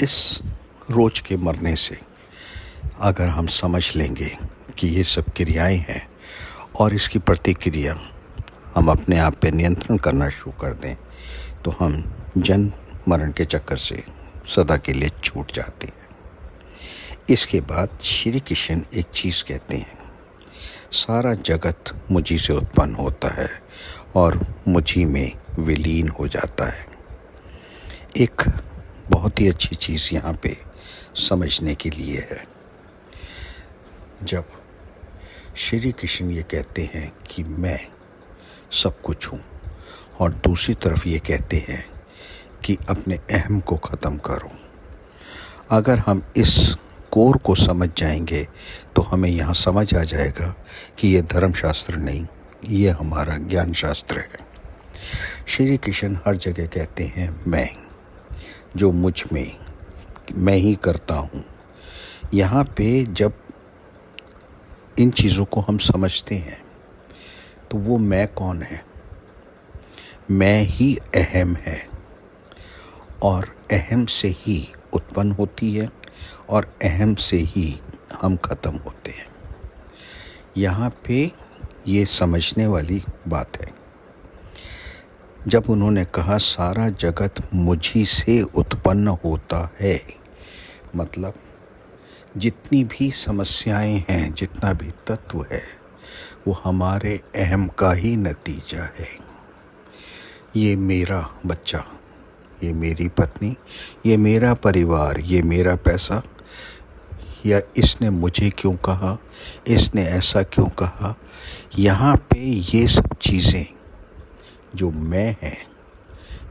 इस रोज के मरने से अगर हम समझ लेंगे कि ये सब क्रियाएं हैं और इसकी प्रतिक्रिया हम अपने आप पे नियंत्रण करना शुरू कर दें, तो हम जन्म मरण के चक्कर से सदा के लिए छूट जाते हैं। इसके बाद श्री कृष्ण एक चीज़ कहते हैं, सारा जगत मुझी से उत्पन्न होता है और मुझी में विलीन हो जाता है। एक बहुत ही अच्छी चीज़ यहाँ पे समझने के लिए है। जब श्री कृष्ण ये कहते हैं कि मैं सब कुछ हूँ और दूसरी तरफ ये कहते हैं कि अपने अहम को ख़त्म करो, अगर हम इस कोर को समझ जाएंगे तो हमें यहाँ समझ आ जाएगा कि ये धर्मशास्त्र नहीं, ये हमारा ज्ञान शास्त्र है। श्री कृष्ण हर जगह कहते हैं मैं, जो मुझ में मैं ही करता हूँ। यहाँ पे जब इन चीज़ों को हम समझते हैं तो वो मैं कौन है? मैं ही अहम है और अहम से ही उत्पन्न होती है और अहम से ही हम ख़त्म होते हैं। यहाँ पे ये समझने वाली बात है। जब उन्होंने कहा सारा जगत मुझी से उत्पन्न होता है, मतलब जितनी भी समस्याएं हैं, जितना भी तत्व है, वो हमारे अहम का ही नतीजा है। ये मेरा बच्चा, ये मेरी पत्नी, ये मेरा परिवार, ये मेरा पैसा, या इसने मुझे क्यों कहा, इसने ऐसा क्यों कहा, यहाँ पे ये सब चीज़ें जो मैं है,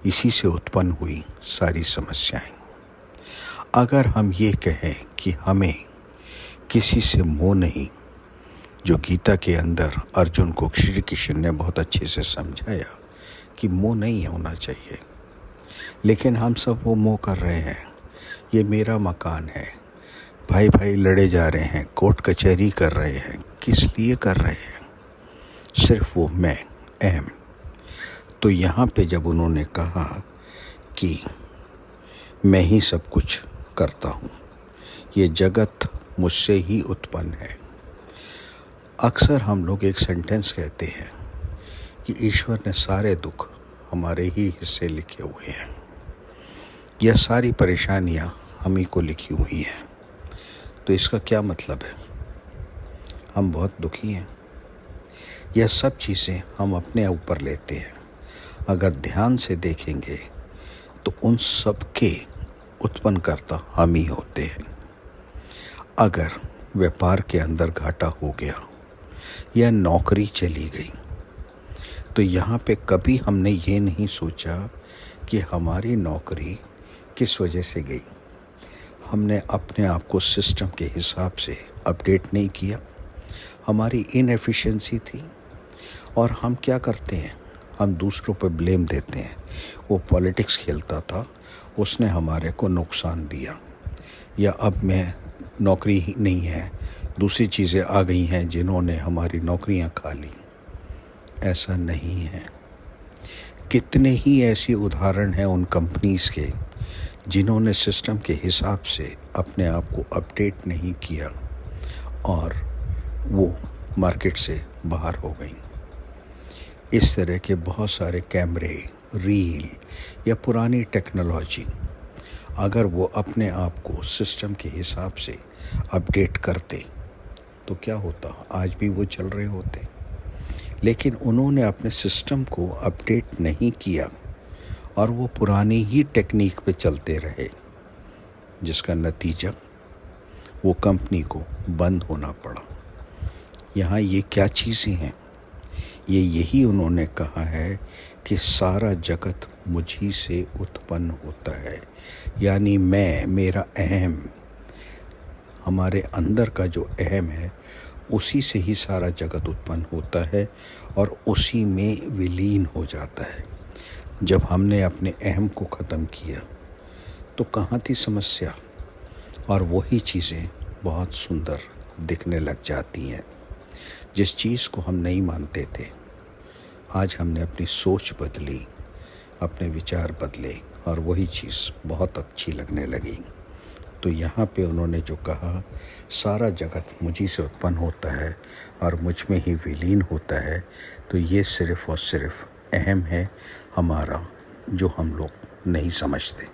इसी से उत्पन्न हुई सारी समस्याएं। अगर हम ये कहें कि हमें किसी से मोह नहीं, जो गीता के अंदर अर्जुन को श्री कृष्ण ने बहुत अच्छे से समझाया कि मोह नहीं होना चाहिए, लेकिन हम सब वो मोह कर रहे हैं। ये मेरा मकान है, भाई भाई लड़े जा रहे हैं, कोर्ट कचहरी कर रहे हैं, किस लिए कर रहे हैं? सिर्फ वो मैं अहम। तो यहाँ पे जब उन्होंने कहा कि मैं ही सब कुछ करता हूँ, ये जगत मुझसे ही उत्पन्न है। अक्सर हम लोग एक सेंटेंस कहते हैं कि ईश्वर ने सारे दुख हमारे ही हिस्से लिखे हुए हैं, यह सारी परेशानियाँ हम ही को लिखी हुई हैं। तो इसका क्या मतलब है? हम बहुत दुखी हैं। यह सब चीज़ें हम अपने ऊपर लेते हैं। अगर ध्यान से देखेंगे तो उन सब के उत्पन्न करता हम ही होते हैं। अगर व्यापार के अंदर घाटा हो गया या नौकरी चली गई, तो यहाँ पे कभी हमने ये नहीं सोचा कि हमारी नौकरी किस वजह से गई। हमने अपने आप को सिस्टम के हिसाब से अपडेट नहीं किया, हमारी इनएफिशिएंसी थी। और हम क्या करते हैं, हम दूसरों पर ब्लेम देते हैं। वो पॉलिटिक्स खेलता था, उसने हमारे को नुकसान दिया, या अब मैं नौकरी ही नहीं है, दूसरी चीज़ें आ गई हैं जिन्होंने हमारी नौकरियां खा ली। ऐसा नहीं है। कितने ही ऐसे उदाहरण हैं उन कंपनीज़ के जिन्होंने सिस्टम के हिसाब से अपने आप को अपडेट नहीं किया और वो मार्केट से बाहर हो गई। इस तरह के बहुत सारे कैमरे, रील या पुरानी टेक्नोलॉजी, अगर वो अपने आप को सिस्टम के हिसाब से अपडेट करते तो क्या होता? आज भी वो चल रहे होते। लेकिन उन्होंने अपने सिस्टम को अपडेट नहीं किया और वो पुरानी ही टेक्निक पे चलते रहे, जिसका नतीजा वो कंपनी को बंद होना पड़ा। यहाँ ये क्या चीज़ें हैं? ये यही उन्होंने कहा है कि सारा जगत मुझी से उत्पन्न होता है, यानी मैं, मेरा अहम, हमारे अंदर का जो अहम है, उसी से ही सारा जगत उत्पन्न होता है और उसी में विलीन हो जाता है। जब हमने अपने अहम को ख़त्म किया तो कहाँ थी समस्या, और वही चीज़ें बहुत सुंदर दिखने लग जाती हैं। जिस चीज़ को हम नहीं मानते थे, आज हमने अपनी सोच बदली, अपने विचार बदले और वही चीज़ बहुत अच्छी लगने लगी। तो यहाँ पे उन्होंने जो कहा, सारा जगत मुझी से उत्पन्न होता है और मुझ में ही विलीन होता है, तो ये सिर्फ़ और सिर्फ अहम है हमारा, जो हम लोग नहीं समझते।